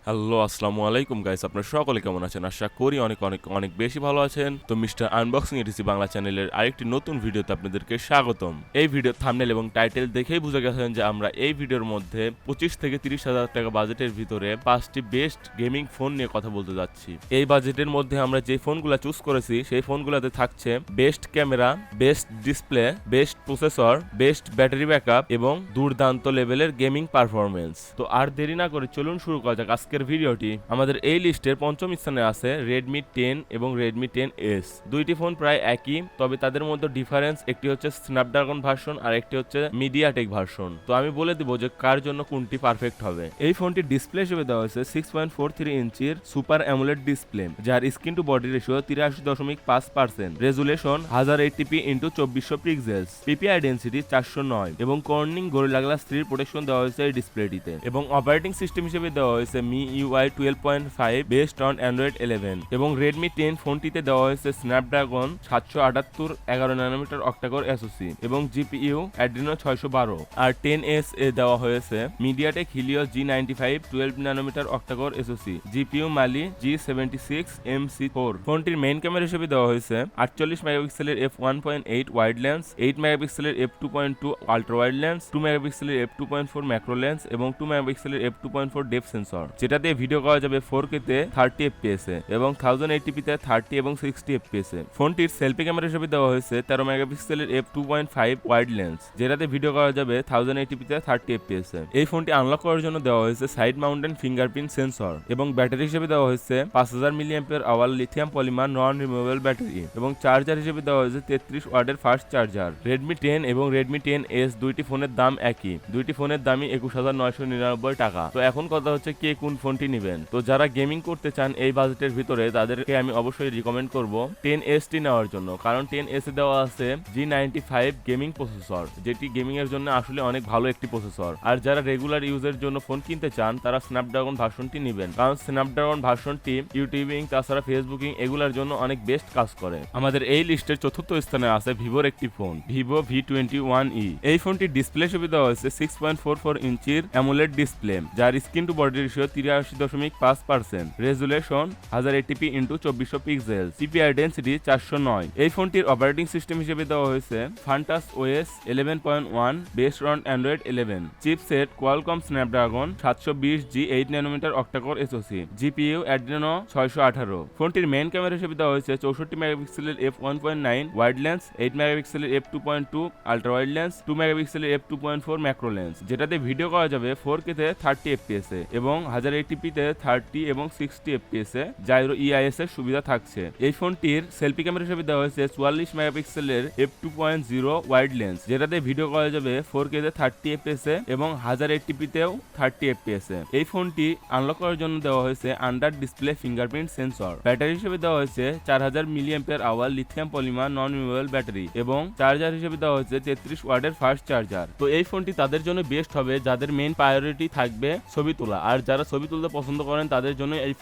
Hello, আসসালামু আলাইকুম guys, আপনারা সকলে কেমন আছেন? আশা করি অনেক অনেক অনেক বেশি ভালো আছেন। তো মিস্টার আনবক্সিং এটিসি বাংলা চ্যানেলের আরেকটি নতুন ভিডিওতে আপনাদেরকে স্বাগতম। এই ভিডিওর থাম্বনেল এবং টাইটেল দেখেই বুঝে গেছেন যে আমরা এই ভিডিওর মধ্যে 25 থেকে 30,000 টাকা বাজেটের ভিতরে 5টি বেস্ট গেমিং ফোন নিয়ে কথা বলতে যাচ্ছি। এই বাজেটের মধ্যে আমরা যে ফোনগুলো চুজ করেছি সেই ফোনগুলোতে থাকছে best camera, best display, best processor, best battery backup এবং দুর্দান্ত লেভেলের গেমিং পারফরমেন্স। তো আর দেরি না করে চলুন শুরু করা যাক আজকের ভিডিওটি। আমাদের এই লিস্টের পঞ্চম স্থানে আছে Redmi 10 এবং Redmi 10S। দুইটি ফোন প্রায় একই, তবে তাদের মধ্যে ডিফারেন্স একটি হচ্ছে স্ন্যাপড্রাগন ভার্সন আর একটি হচ্ছে মিডিয়াটেক ভার্সন। তো আমি বলে দিব যে কার জন্য কোনটি পারফেক্ট হবে। এই ফোনটির ডিসপ্লে হিসেবে দেওয়া হয়েছে 6.43 ইঞ্চির সুপার অ্যামোলেড ডিসপ্লে, যার screen to body ratio 83.5%, resolution 1080p × 2400 pixels, PPI density 409 এবং কর্নিং গরিলা গ্লাস 3 প্রোটেকশন দেওয়া হয়েছে এই ডিসপ্লেটিতে। এবং অপারেটিং সিস্টেম হিসেবে দেওয়া হয়েছে MIUI 12.5 বেসড অন অ্যান্ড্রয়েড 11 এবং Redmi 10 ফোনটিতে দেওয়া হয়েছে স্ন্যাপড্রাগন 778 11 ন্যানোমিটার অক্টাকোর SoC এবং GPU Adreno 612। আর 10S এ দেওয়া হয়েছে MediaTek Helio G95 12 nanometer octacore SoC, GPU Mali G76 MC4। ফোনটির মেইন ক্যামেরা হিসেবে দেওয়া হয়েছে 48 মেগাপিক্সেলের f1.8 ওয়াইড লেন্স, 8 মেগাপিক্সেলের f2.2 আল্ট্রা ওয়াইড লেন্স, 2 মেগাপিক্সেলের f2.4 ম্যাক্রো লেন্স এবং 2 মেগাপিক্সেলের f2.4 ডেপথ সেন্সর, যেটা দিয়ে ভিডিও করা যাবে 4K তে 30 fps এ এবং 1080p তে 30 এবং 60 fps এ। ফোনটির সেলফি ক্যামেরা হিসেবে দেওয়া হয়েছে 13 মেগাপিক্সেলের f2.5 ওয়াইড লেন্স, যেটাতে ভিডিও করা যাবে 1080p তে 30 fps এ। এই ফোনটি আনলক করার জন্য দেওয়া হয়েছে সাইড মাউন্টেন ফিঙ্গারপ্রিন্ট সেন্সর এবং ব্যাটারি হিসেবে দেওয়া হয়েছে 5000 mAh lithium polymer non removable battery এবং চার্জার হিসেবে দেওয়া হয়েছে 33 ওয়াটের ফাস্ট চার্জার। Redmi 10 এবং Redmi 10S দুইটি ফোনের দাম একই, দুইটি ফোনের দামই 21,999 টাকা। তো এখন কথা হচ্ছে কে কোন ফোনটি নেবেন। তো যারা গেমিং করতে চান এই বাজেটের ভিতরে তাদেরকে আমি অবশ্যই রিকমেন্ড করব 10S টি নেওয়ার জন্য, কারণ 10S এ দেওয়া আছে G95 গেমিং প্রসেসর, যেটি গেমিং এর জন্য আসলে অনেক ভালো একটি প্রসেসর। আর যারা রেগুলার ইউজের জন্য ফোন কিনতে চান তারা স্ন্যাপড্রাগন ভার্সনটি নেবেন, কারণ স্ন্যাপড্রাগন ভার্সনটি ইউটিউবিং তাছাড়া ফেসবুকিং এগুলোর জন্য অনেক বেস্ট কাজ করে। আমাদের এই লিস্টের চতুর্থ স্থানে আছে ভিভোর একটি ফোন, Vivo V21e। এই ফোনটির ডিসপ্লে হিসেবে দেওয়া হয়েছে 6.44 ইঞ্চির অ্যামোলেড ডিসপ্লে, যার screen to body ratio 83.5%, resolution 1080p × 2400 pixels, PPI density 409। এই ফোনটির অপারেটিং সিস্টেম হিসেবে দেওয়া হয়েছে Funtouch OS 11.1 based on Android 11, চিপসেট Qualcomm Snapdragon 720G 8 nanometer octacore SoC, GPU Adreno 618। ফোনটির মেইন ক্যামেরা হিসেবে দেওয়া হয়েছে 64 মেগাপিক্সেলের f1.9 ওয়াইড লেন্স, 8 মেগাপিক্সেলের f2.2 আল্ট্রা ওয়াইড লেন্স, 2 মেগাপিক্সেলের f2.4 ম্যাক্রো লেন্স, যেটাতে ভিডিও করা যাবে 4K তে 30 fps এ এবং 1080p তে 30 এবং 60 fps এ জাইরো EIS এর সুবিধা থাকছে। এই ফোনটির সেলফি ক্যামেরা হিসেবে দেওয়া হয়েছে 44 মেগাপিক্সেলের f2.0 ওয়াইড লেন্স, যেটাতে ভিডিও করা যাবে 4K তে 30 fps এ এবং 1080p তেও 30 fps এ। এই ফোনটি আনলক করার জন্য দেওয়া হয়েছে under display fingerprint sensor. Battery হিসেবে দেওয়া হয়েছে 4000 mAh lithium polymer non removable battery এবং চার্জার হিসেবে দেওয়া হয়েছে 33 ওয়াটের ফাস্ট চার্জার। তো এই ফোনটি তাদের জন্য বেস্ট হবে যাদের মেইন প্রায়োরিটি থাকবে ছবি তোলা, আর যারা ছবি তুলতে পছন্দ করেন তাদের জন্য এই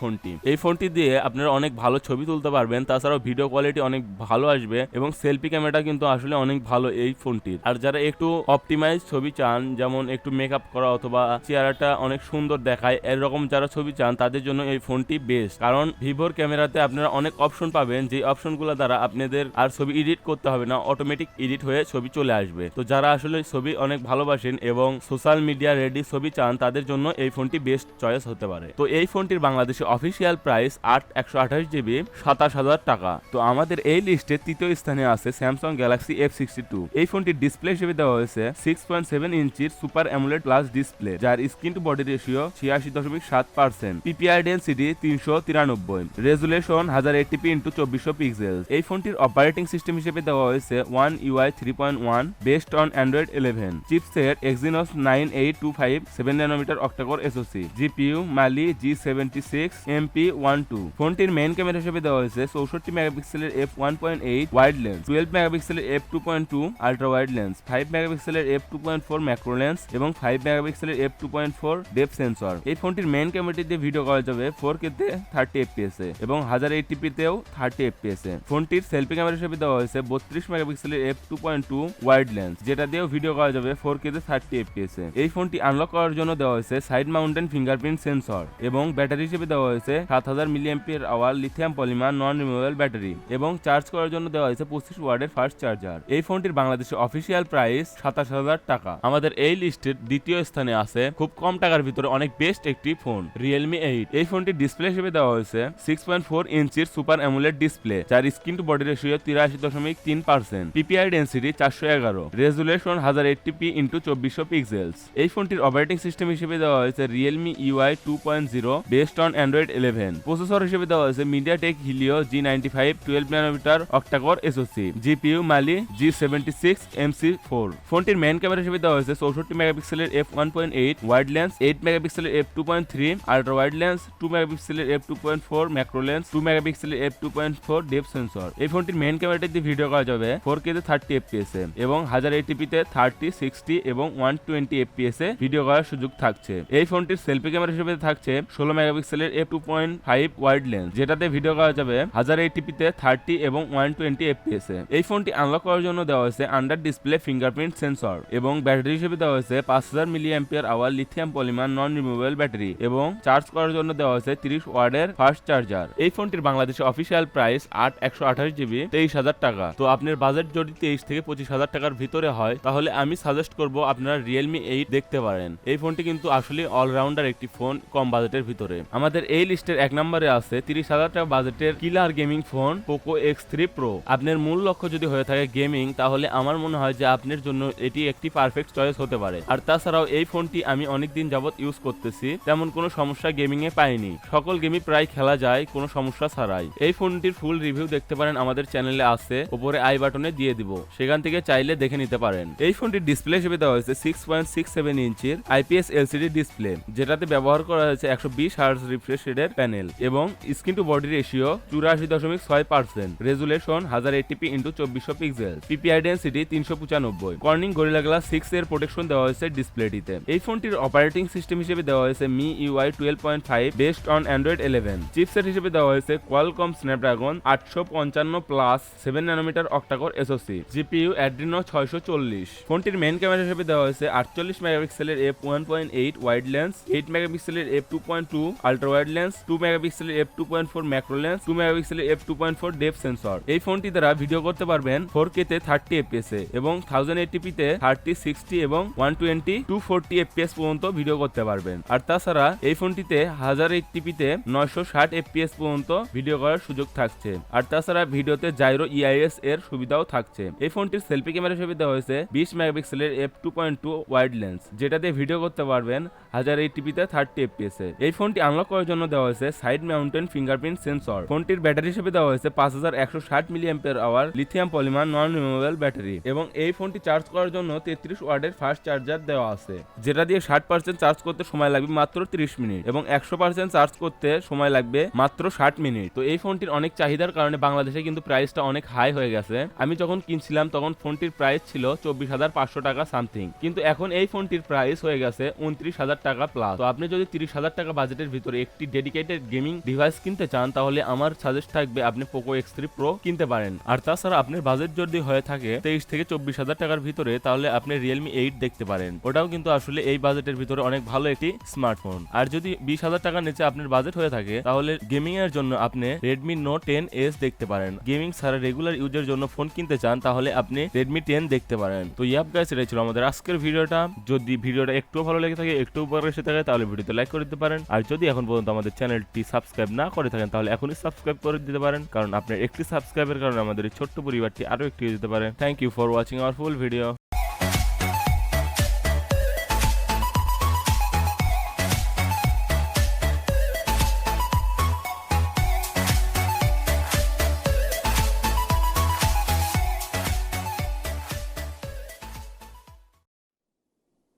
ফোনটি দিয়ে আপনারা অনেক ভালো ছবি তুলতে পারবেন, তাছাড়াও ভিডিও কোয়ালিটি অনেক ভালো আসবে এবং সেলফি ক্যামেরাটা কিন্তু আসলে অনেক ভালো এই ফোনটির। আর যারা একটু অপটিমাইজ ছবি চান, যেমন একটু মেকআপ করা অথবা চেহারাটা অনেক সুন্দর দেখায় এরকম যারা ছবি চান তাদের জন্য এই ফোনটি বেস্ট, কারণ ভিভোর ক্যামেরাতে আপনারা অনেক অপশন পাবেন, যে অপশনগুলো দ্বারা আপনাদের আর ছবি এডিট করতে হবে না, অটোমেটিক এডিট হয়ে ছবি চলে আসবে। তো যারা আসলে ছবি অনেক ভালোবাসেন এবং সোশ্যাল মিডিয়া রেডি ছবি চান তাদের জন্য এই ফোনটি বেস্ট চয়েস হতে পারে। তো এই ফোনটির বাংলাদেশে অফিসিয়াল প্রাইস 128GB 27,000 টাকা। তো আমাদের এই লিস্টে তৃতীয় স্থানে আছে স্যামসাং গ্যালাক্সি F62। এই ফোনটির ডিসপ্লে হিসেবে দেওয়া হয়েছে 6.7 ইঞ্চির সুপার অ্যামোলেড প্লাস ডিসপ্লে, যার screen to body ratio 86.7%, PPI density 393, resolution 1080p × 2400 pixels. এই ফোনটির অপারেটিং সিস্টেম হিসেবে দেওয়া হয়েছে One UI 3.1 based on Android 11, chipset Exynos 9825 7 nanometer octacore SoC, GPU Mali G76 MP12। ফোনটির মেইন ক্যামেরা হিসেবে দেওয়া হয়েছে 64 মেগাপিক্সেলের f1.8 ওয়াইড লেন্স, 12 মেগাপিক্সেলের f2.2 আল্ট্রা ওয়াইড লেন্স, 5 মেগাপিক্সেলের f2.4 ম্যাক্রো লেন্স এবং 5 মেগাপিক্সেলের f2.4 ডেপথ সেন্সর। এই ফোনটির মেইন ক্যামেরাটি দিয়ে ভিডিও করা যাবে 4K তে 30 fps এ এবং 1080p তেও 30 fps এ। ফোনটির সেলফি ক্যামেরা হিসেবে দেওয়া হয়েছে 32 মেগাপিক্সেলের f2.2 ওয়াইড লেন্স, যেটা দিয়েও ভিডিও করা যাবে 4K তে 30 fps এ। এই ফোনটি আনলক করার জন্য দেওয়া হয়েছে সাইড মাউন্টেন ফিঙ্গারপ্রিন্ট সেন্সর এবং ব্যাটারি হিসেবে দেওয়া হয়েছে 7000 milliampere hour lithium polymer non removable battery এবং চার্জ করার জন্য দেওয়া হয়েছে 25 ওয়াটের ফাস্ট চার্জার। এই ফোনটির বাংলাদেশে অফিসিয়াল প্রাইস 27000 টাকা। আমাদের এই লিস্টের দ্বিতীয় স্থানে আছে খুব কম টাকার ভিতরে অনেক বেস্ট একটি ফোন Realme 8। এই ফোনটির ডিসপ্লে হিসেবে দেওয়া হয়েছে 6.4 ইঞ্চির সুপার অ্যামোলেড ডিসপ্লে, যার screen to body ratio 83.3%, PPI density 411, resolution 1080p x 2400 pixels. এই ফোনটির অপারেটিং সিস্টেম হিসেবে দেওয়া হয়েছে Realme UI 2.0 based on Android 11। Processor হিসেবে দেওয়া হয়েছে MediaTek Helio G95 12 nanometer octa-core SoC, GPU Mali G76 MC4। ফোনটির মেইন ক্যামেরা হিসেবে দেওয়া হয়েছে 64 মেগাপিক্সেলের f1.8 ওয়াইড লেন্স, 8 মেগাপিক্সেলের f2.3 আল্ট্রা ওয়াইড লেন্স, 2 মেগাপিক্সেলের f2.4 ম্যাক্রো লেন্স, 2 মেগাপিক্সেলের f2.4 ডেপথ সেন্সর। এই ফোনটির মেইন ক্যামেরাটি দিয়ে ভিডিও করা যাবে 4K তে 30 fps এ এবং 1080p তে 30, 60 এবং 120 fps এ ভিডিও করার সুযোগ থাকছে। এই ফোনটির সেলফি ক্যামেরা হিসেবে থাকছে 16 মেগাপিক্সেলের f2.5 ওয়াইড লেন্স, যেটাতে ভিডিও করা যাবে 1080p তে 30 এবং 120 fps এ। এই ফোনটি আনলক করার জন্য দেওয়া হয়েছে আন্ডার ডিসপ্লে ফিঙ্গারপ্রিন্ট সেন্সর এবং ব্যাটারি হিসেবে দেওয়া হয়েছে 5000 milliampere hour lithium polymer non removable battery এবং চার্জ করার জন্য দেওয়া হয়েছে 30 ওয়াটের ফাস্ট চার্জার। এই ফোনটির বাংলাদেশে অফিসিয়াল প্রাইস 128GB 23000 টাকা। তো আপনার বাজেট যদি 23 থেকে 25000 টাকার ভিতরে হয় তাহলে আমি সাজেস্ট করব আপনারা Realme 8 দেখতে পারেন। এই ফোনটি কিন্তু আসলে অলরাউন্ডার একটি ফোন কম বাজেটের ভিতরে। আমাদের এই লিস্টের 1 নম্বরে আছে 30000 টাকা বাজেটের killer gaming phone Poco X3 Pro। আপনার মূল লক্ষ্য যদি হয়ে থাকে গেমিং, তাহলে আমার মনে হয় যে আপনার জন্য এটি একটি পারফেক্ট চয়েস হতে পারে। আর তাছাড়াও এই ফোনটি আমি অনেকদিন যাবত ইউজ করতেছি, তেমন কোনো সমস্যা গেমিং এ পাইনি। সকল গেমই প্রায় খেলা যায় কোনো সমস্যা ছাড়াই। এই ফোনটির ফুল রিভিউ দেখতে পারেন আমাদের চ্যানেলে আছে, উপরে আই বাটনে দিয়ে দিব, সেখান থেকে চাইলে দেখে নিতে পারেন। এই ফোনটির ডিসপ্লে হিসেবে দেওয়া হয়েছে 6.67 ইঞ্চির IPS LCD ডিসপ্লে, যেটাতে ব্যবহার করা হয়েছে 120 হার্জ রিফ্রেশ রেটের প্যানেল এবং screen to body ratio 84.6%, resolution 1080p x 2400 pixel, PPI density 395, Corning Gorilla Glass 6 এর প্রোটেকশন দেওয়া হয়েছে ডিসপ্লেটিতে। এই ফোনটির অপারেটিং সিস্টেম হিসেবে দেওয়া হয়েছে MIUI 12.5 based on Android 11। Chipset হিসেবে দেওয়া হয়েছে Qualcomm Snapdragon 855 plus 7 nanometer octa-core SoC, GPU Adreno 640। ফোনটির মেইন ক্যামেরা হিসেবে দেওয়া হয়েছে 48 মেগাপিক্সেলের f1.8 ওয়াইড লেন্স, 8 মেগাপিক্সেলের f2.2 আল্ট্রা ওয়াইড লেন্স, 2 মেগাপিক্সেলের f2.4 ম্যাক্রো লেন্স, 2 মেগাপিক্সেলের f2.4 ডেপথ সেন্সর। এই ফোনটি দ্বারা ভিডিও করতে পারবেন 4K তে 30 fps এ এবং 1080p তে 30, 60 এবং 120, 240 fps পর্যন্ত ভিডিও করতে পারবেন। আর তাছাড়া এই ফোনটিতে 1080p তে 960 fps পর্যন্ত ভিডিও করার সুযোগ থাকছে। আর তাছাড়া ভিডিওতে জাইরো EIS এর সুবিধাও থাকছে। এই ফোনটির সেলফি ক্যামেরা হিসেবে দেওয়া হয়েছে 20 মেগাপিক্সেলের f2.2 ওয়াইড লেন্স, যেটাতে ভিডিও করতে পারবেন 1080p তে 30 fps এ। এই ফোনটি আনলক করার জন্য দেওয়া হয়েছে সাইড মাউন্টেন ফিঙ্গারপ্রিন্ট সেন্সর। ফোনটির ব্যাটারি হিসেবে দেওয়া হয়েছে 5160 milliampere hour lithium polymer non removable battery এবং এই ফোনটি চার্জ করার জন্য 33 ওয়াটের ফাস্ট চার্জার দেওয়া আছে, যেটা দিয়ে 60% চার্জ করতে সময় লাগবে মাত্র 30 মিনিট এবং 100% চার্জ করতে সময় লাগবে মাত্র 60 মিনিট। তো এই ফোনটির অনেক চাহিদার কারণে বাংলাদেশে কিন্তু প্রাইসটা অনেক হাই হয়ে গেছে। আমি যখন কিনছিলাম তখন ফোনটির প্রাইস ছিল 24500 টাকা সামথিং, কিন্তু এখন এই ফোনটির প্রাইস হয়ে গেছে 29000 টাকা প্লাস। তো আপনি যদি 30000 টাকা বাজেটের ভিতরে একটি ডেডিকেটেড গেমিং ডিভাইস কিনতে চান, তাহলে আমার সাজেস্ট থাকবে আপনি Poco X3 Pro কিনতে পারেন। আর তাছাড়া আপনার বাজেট যদি হয়ে থাকে 23 থেকে 24000 টাকার ভিতরে, তাহলে আপনি Realme 8 দেখতে পারেন। ওটাও কিন্তু আসলে এই বাজেটের ভিতরে অনেক ভালো একটি স্মার্টফোন। আর যদি 20000 টাকার নিচে আপনার বাজেট হয়ে থাকে, তাহলে গেমিং এর জন্য আপনি Redmi Note 10s দেখতে পারেন। গেমিং ছাড়া রেগুলার ইউজের জন্য ফোন কিনতে চান, তাহলে আপনি Redmi 10 দেখতে পারেন। তো ইয়াপ গাইস, এটাই ছিল আমাদের আজকের ভিডিওটা। যদি ভিডিওটা একটু ভালো লেগে থাকে, একটু উপকার এসে থাকে, তাহলে ভিডিওতে লাইক করে দিতে পারেন। আর যদি এখন পর্যন্ত আমাদের চ্যানেলটি সাবস্ক্রাইব না করে থাকেন, তাহলে এখনই সাবস্ক্রাইব করে দিতে পারেন, কারণ আপনার একটি সাবস্ক্রাইবের কারণে আমাদের এই ছোট্ট পরিবারটি আরো একটু দিতে পারে। Thank you for watching our full video.